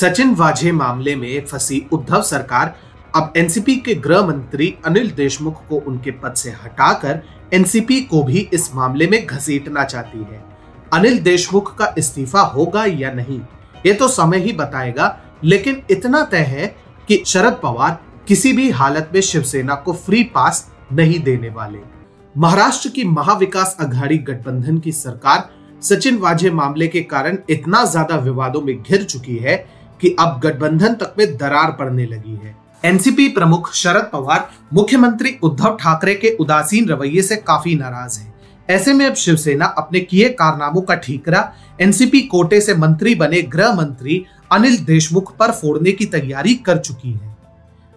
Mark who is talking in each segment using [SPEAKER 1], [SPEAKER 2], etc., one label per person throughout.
[SPEAKER 1] सचिन वाझे मामले में फंसी उद्धव सरकार अब एनसीपी के गृह मंत्री अनिल देशमुख को उनके पद से हटाकर एनसीपी को भी इस मामले में घसीटना चाहती है। अनिल देशमुख का इस्तीफा होगा या नहीं, ये तो समय ही बताएगा, लेकिन इतना तय है कि शरद पवार किसी भी हालत में शिवसेना को फ्री पास नहीं देने वाले। महाराष्ट्र की महाविकास अघाड़ी गठबंधन की सरकार सचिन वाझे मामले के कारण इतना ज्यादा विवादों में घिर चुकी है कि अब गठबंधन तक में दरार पड़ने लगी है। एनसीपी प्रमुख शरद पवार मुख्यमंत्री उद्धव ठाकरे के उदासीन रवैये से काफी नाराज हैं। ऐसे में अब शिवसेना अपने किए कारनामों का ठीकरा एनसीपी कोटे से मंत्री बने गृह मंत्री अनिल देशमुख पर फोड़ने की तैयारी कर चुकी है।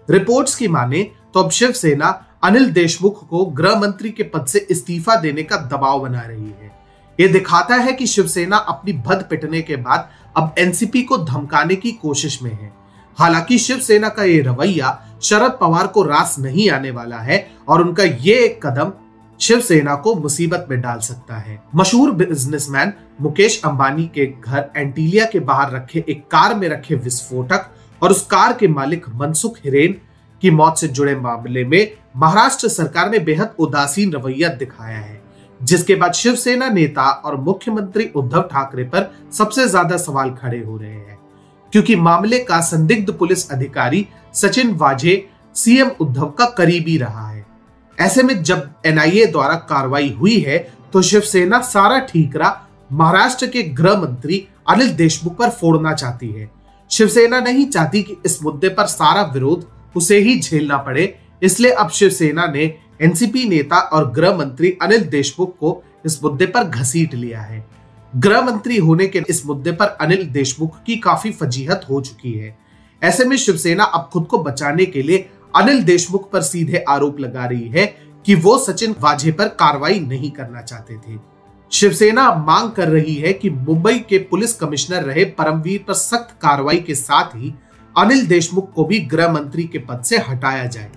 [SPEAKER 1] रिपोर्ट्स की माने तो अब शिवसेना अनिल देशमुख को गृह मंत्री के पद से इस्तीफा देने का दबाव बना रही है। ये दिखाता है कि शिवसेना अपनी भद पिटने के बाद अब एनसीपी को धमकाने की कोशिश में है। हालांकि शिवसेना का ये रवैया शरद पवार को रास नहीं आने वाला है और उनका ये एक कदम शिवसेना को मुसीबत में डाल सकता है। मशहूर बिजनेसमैन मुकेश अंबानी के घर एंटीलिया के बाहर रखे एक कार में रखे विस्फोटक और उस कार के मालिक मनसुख हिरेन की मौत से जुड़े मामले में महाराष्ट्र सरकार ने बेहद उदासीन रवैया दिखाया है, जिसके बाद शिवसेना नेता और मुख्यमंत्री उद्धव ठाकरे पर सबसे ज्यादा सवाल खड़े हो रहे हैं, क्योंकि मामले का संदिग्ध पुलिस अधिकारी सचिन वाझे सीएम उद्धव का करीबी रहा है। ऐसे में जब एनआईए द्वारा कार्रवाई हुई है तो शिवसेना सारा ठीकरा महाराष्ट्र के गृह मंत्री अनिल देशमुख पर फोड़ना चाहती है। शिवसेना नहीं चाहती कि इस मुद्दे पर सारा विरोध उसे ही झेलना पड़े, इसलिए अब शिवसेना ने एनसीपी नेता और गृह मंत्री अनिल देशमुख को इस मुद्दे पर घसीट लिया है। गृह मंत्री होने के इस मुद्दे पर अनिल देशमुख की काफी फजीहत हो चुकी है। ऐसे में शिवसेना अब खुद को बचाने के लिए अनिल देशमुख पर सीधे आरोप लगा रही है कि वो सचिन वाझे पर कार्रवाई नहीं करना चाहते थे। शिवसेना मांग कर रही है कि मुंबई के पुलिस कमिश्नर रहे परमवीर पर सख्त कार्रवाई के साथ ही अनिल देशमुख को भी गृह मंत्री के पद से हटाया जाए।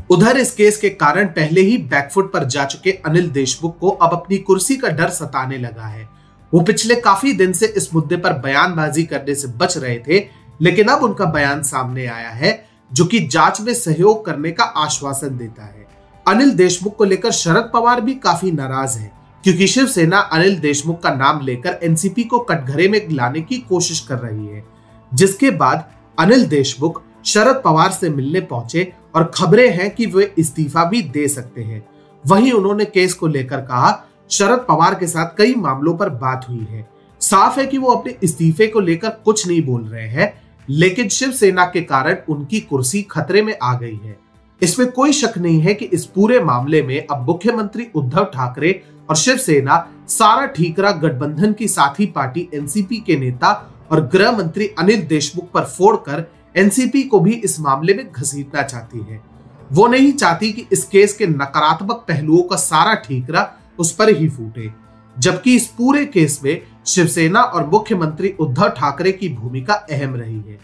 [SPEAKER 1] उधर इस केस के कारण पहले ही बैकफुट पर जा चुके अनिल देशमुख को अब अपनी कुर्सी का डर सताने लगा है। वो पिछले काफी दिन से इस मुद्दे पर बयानबाजी करने से बच रहे थे, लेकिन अब उनका बयान सामने आया है जो कि जांच में सहयोग करने का आश्वासन देता है। अनिल देशमुख को लेकर शरद पवार भी काफी नाराज है, क्योंकि शिवसेना अनिल देशमुख का नाम लेकर एनसीपी को कटघरे में लाने की कोशिश कर रही है, जिसके बाद अनिल देशमुख शरद पवार से मिलने पहुंचे और खबरें हैं कि वे इस्तीफा भी दे सकते हैं। वहीं उन्होंने केस को लेकर कहा, शरद पवार के साथ कई मामलों पर बात हुई है। साफ है कि वो अपने इस्तीफे को लेकर कुछ नहीं बोल रहे हैं, लेकिन शिवसेना के कारण उनकी कुर्सी खतरे में आ गई है। इसमें कोई शक नहीं है कि इस पूरे मामले में अब मुख्यमंत्री उद्धव ठाकरे और शिवसेना सारा ठीकरा गठबंधन की साथी पार्टी एनसीपी के नेता और गृह मंत्री अनिल देशमुख पर फोड़कर एनसीपी को भी इस मामले में घसीटना चाहती है। वो नहीं चाहती कि इस केस के नकारात्मक पहलुओं का सारा ठीकरा उस पर ही फूटे, जबकि इस पूरे केस में शिवसेना और मुख्यमंत्री उद्धव ठाकरे की भूमिका अहम रही है,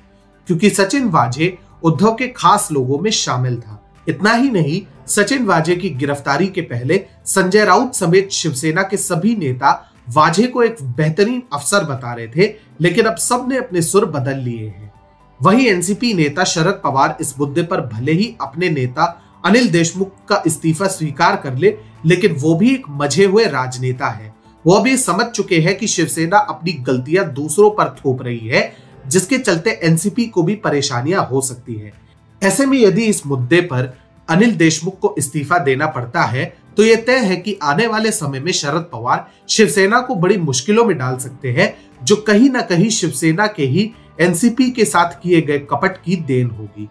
[SPEAKER 1] क्योंकि सचिन वाझे उद्धव के खास लोगों में शामिल था। इतना ही नहीं, सचिन वाझे की गिरफ्तारी के पहले संजय राउत समेत शिवसेना के सभी नेता वाझे को एक बेहतरीन अफसर बता रहे थे, लेकिन अब सबने अपने सुर बदल लिए हैं। वहीं एनसीपी नेता शरद पवार इस मुद्दे पर भले ही अपने नेता अनिल देशमुख का इस्तीफा स्वीकार कर ले, लेकिन वो भी एक मजे हुए राजनेता है। वो अभी समझ चुके हैं कि शिवसेना अपनी गलतियां दूसरों पर थोप रही है, जिसके चलते एनसीपी को भी परेशानियां हो सकती है। ऐसे में यदि इस मुद्दे पर अनिल देशमुख को इस्तीफा देना पड़ता है तो यह तय है कि आने वाले समय में शरद पवार शिवसेना को बड़ी मुश्किलों में डाल सकते हैं, जो कहीं ना कहीं शिवसेना के ही एनसीपी के साथ किए गए कपट की देन होगी।